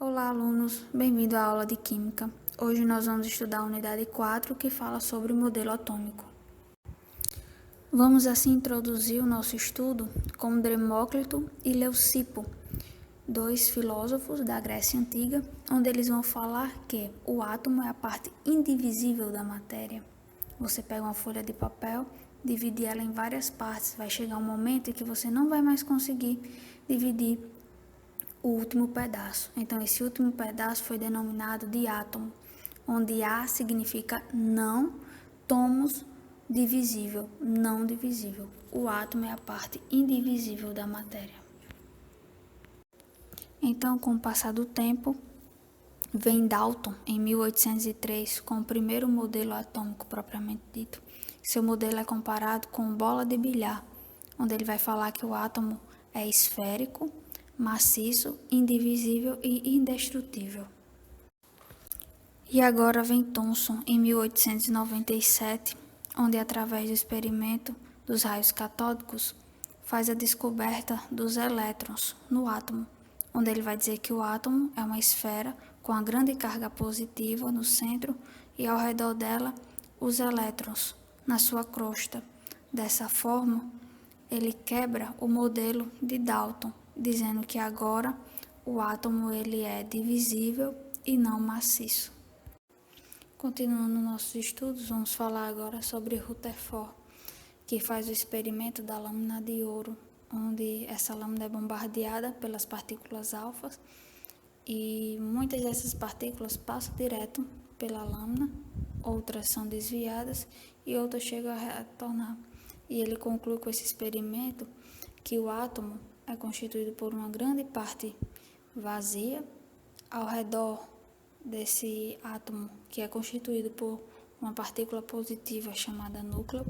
Olá, alunos! Bem-vindo à aula de Química. Hoje nós vamos estudar a unidade 4, que fala sobre o modelo atômico. Vamos assim introduzir o nosso estudo com Demócrito e Leucipo, dois filósofos da Grécia Antiga, onde eles vão falar que o átomo é a parte indivisível da matéria. Você pega uma folha de papel, divide ela em várias partes, vai chegar um momento em que você não vai mais conseguir dividir o último pedaço. Então, esse último pedaço foi denominado de átomo, onde A significa não, tomos, divisível, não divisível. O átomo é a parte indivisível da matéria. Então, com o passar do tempo, vem Dalton, em 1803, com o primeiro modelo atômico propriamente dito. Seu modelo é comparado com bola de bilhar, onde ele vai falar que o átomo é esférico, maciço, indivisível e indestrutível. E agora vem Thomson, em 1897, onde, através do experimento dos raios catódicos, faz a descoberta dos elétrons no átomo, onde ele vai dizer que o átomo é uma esfera com a grande carga positiva no centro e ao redor dela os elétrons na sua crosta. Dessa forma, ele quebra o modelo de Dalton, dizendo que agora o átomo ele é divisível e não maciço. Continuando nossos estudos, vamos falar agora sobre Rutherford, que faz o experimento da lâmina de ouro, onde essa lâmina é bombardeada pelas partículas alfas e muitas dessas partículas passam direto pela lâmina, outras são desviadas e outras chegam a retornar. E ele conclui com esse experimento que o átomo é constituído por uma grande parte vazia. Ao redor desse átomo, que é constituído por uma partícula positiva chamada núcleo,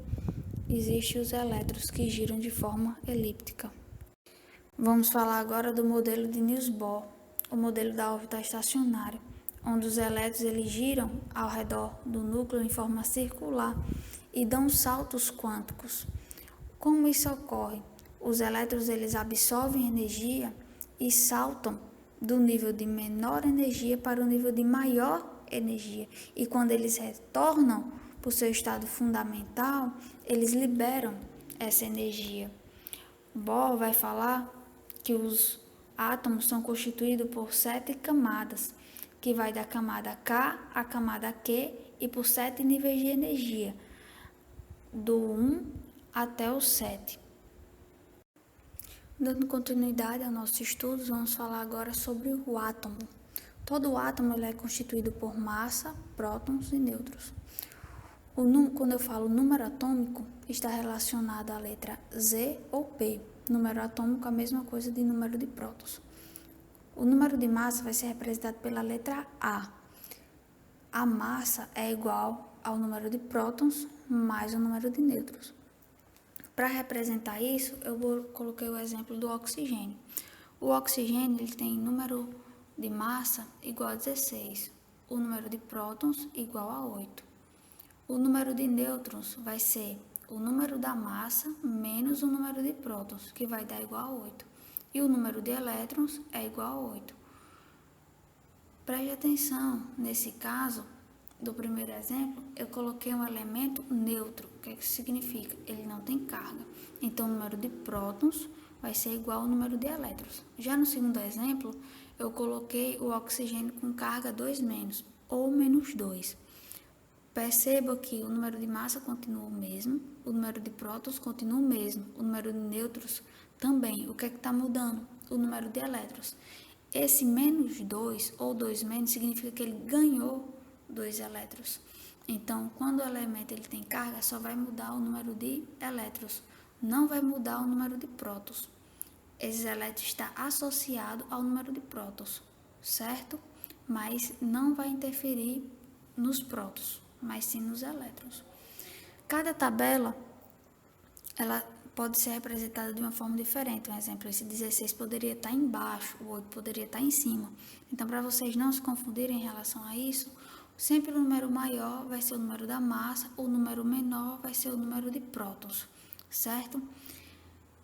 existem os elétrons que giram de forma elíptica. Vamos falar agora do modelo de Niels Bohr, o modelo da órbita estacionária, onde os elétrons eles giram ao redor do núcleo em forma circular e dão saltos quânticos. Como isso ocorre? Os elétrons eles absorvem energia e saltam do nível de menor energia para o nível de maior energia. E quando eles retornam para o seu estado fundamental, eles liberam essa energia. Bohr vai falar que os átomos são constituídos por 7 camadas, que vai da camada K à camada Q e por 7 níveis de energia, do 1 até o 7. Dando continuidade aos nossos estudos, vamos falar agora sobre o átomo. Todo átomo ele é constituído por massa, prótons e nêutrons. Quando eu falo número atômico, está relacionado à letra Z ou P. Número atômico é a mesma coisa de número de prótons. O número de massa vai ser representado pela letra A. A massa é igual ao número de prótons mais o número de nêutrons. Para representar isso, eu coloquei o exemplo do oxigênio. O oxigênio ele tem número de massa igual a 16, o número de prótons igual a 8. O número de nêutrons vai ser o número da massa menos o número de prótons, que vai dar igual a 8. E o número de elétrons é igual a 8. Preste atenção, nesse caso do primeiro exemplo, eu coloquei um elemento neutro. O que é que isso significa? Ele não tem carga. Então, o número de prótons vai ser igual ao número de elétrons. Já no segundo exemplo, eu coloquei o oxigênio com carga 2-, ou -2. Perceba que o número de massa continua o mesmo, o número de prótons continua o mesmo, o número de nêutrons também. O que é que está mudando? O número de elétrons. Esse -2 ou 2- significa que ele ganhou 2 elétrons. Então, quando o elemento ele tem carga, só vai mudar o número de elétrons, não vai mudar o número de prótons. Esses elétrons está associado ao número de prótons, certo? Mas não vai interferir nos prótons, mas sim nos elétrons. Cada tabela, ela pode ser representada de uma forma diferente. Um exemplo, esse 16 poderia estar embaixo, o 8 poderia estar em cima. Então, para vocês não se confundirem em relação a isso, sempre o número maior vai ser o número da massa, o número menor vai ser o número de prótons, certo?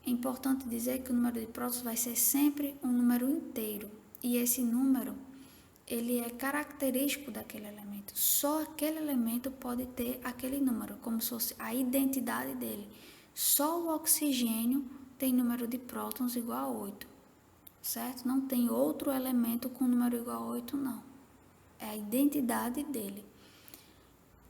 É importante dizer que o número de prótons vai ser sempre um número inteiro. E esse número, ele é característico daquele elemento. Só aquele elemento pode ter aquele número, como se fosse a identidade dele. Só o oxigênio tem número de prótons igual a 8, certo? Não tem outro elemento com número igual a 8, não. É a identidade dele.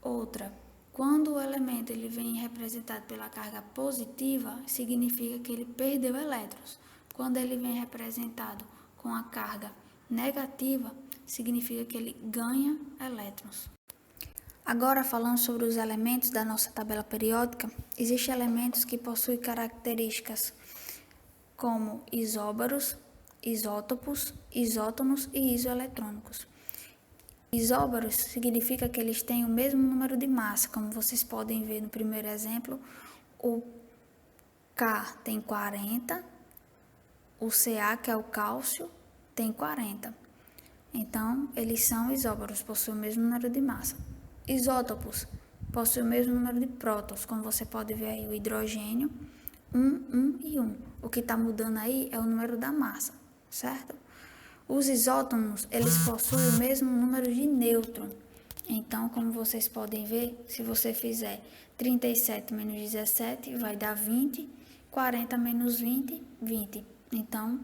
Outra, quando o elemento ele vem representado pela carga positiva, significa que ele perdeu elétrons. Quando ele vem representado com a carga negativa, significa que ele ganha elétrons. Agora, falando sobre os elementos da nossa tabela periódica, existem elementos que possuem características como isóbaros, isótopos, isótonos e isoeletrônicos. Isóbaros significa que eles têm o mesmo número de massa, como vocês podem ver no primeiro exemplo, o K tem 40, o Ca, que é o cálcio, tem 40. Então, eles são isóbaros, possuem o mesmo número de massa. Isótopos possuem o mesmo número de prótons, como você pode ver aí, o hidrogênio, 1, 1 e 1. O que está mudando aí é o número da massa, certo? Os isótonos, eles possuem o mesmo número de nêutrons. Então, como vocês podem ver, se você fizer 37 menos 17, vai dar 20, 40 menos 20, 20. Então,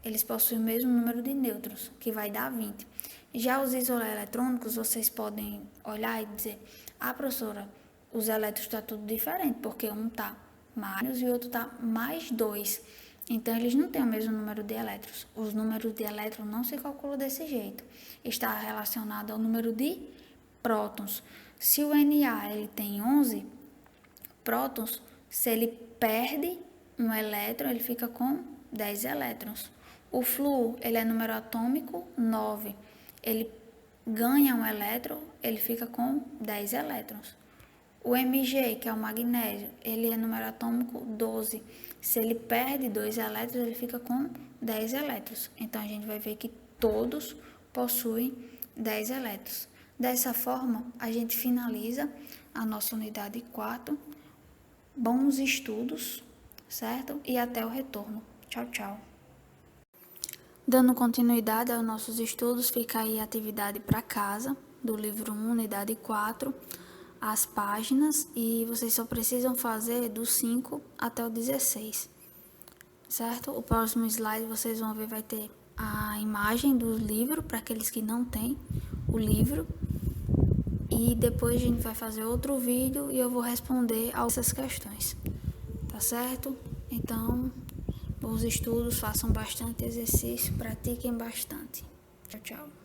eles possuem o mesmo número de nêutrons, que vai dar 20. Já os isoeletrônicos, vocês podem olhar e dizer, professora, os elétrons estão tudo diferente, porque um está mais e o outro está mais 2. Então, eles não têm o mesmo número de elétrons. Os números de elétrons não se calculam desse jeito. Está relacionado ao número de prótons. Se o Na ele tem 11 prótons, se ele perde um elétron, ele fica com 10 elétrons. O flúor, ele é número atômico 9. Ele ganha um elétron, ele fica com 10 elétrons. O Mg, que é o magnésio, ele é número atômico 12. Se ele perde 2 elétrons, ele fica com 10 elétrons. Então, a gente vai ver que todos possuem 10 elétrons. Dessa forma, a gente finaliza a nossa unidade 4. Bons estudos, certo? E até o retorno. Tchau, tchau. Dando continuidade aos nossos estudos, fica aí a atividade para casa, do livro 1, unidade 4, as páginas, e vocês só precisam fazer do 5 até o 16, certo? O próximo slide vocês vão ver, vai ter a imagem do livro, para aqueles que não têm o livro, e depois a gente vai fazer outro vídeo e eu vou responder a essas questões, tá certo? Então, bons estudos, façam bastante exercício, pratiquem bastante. Tchau, tchau.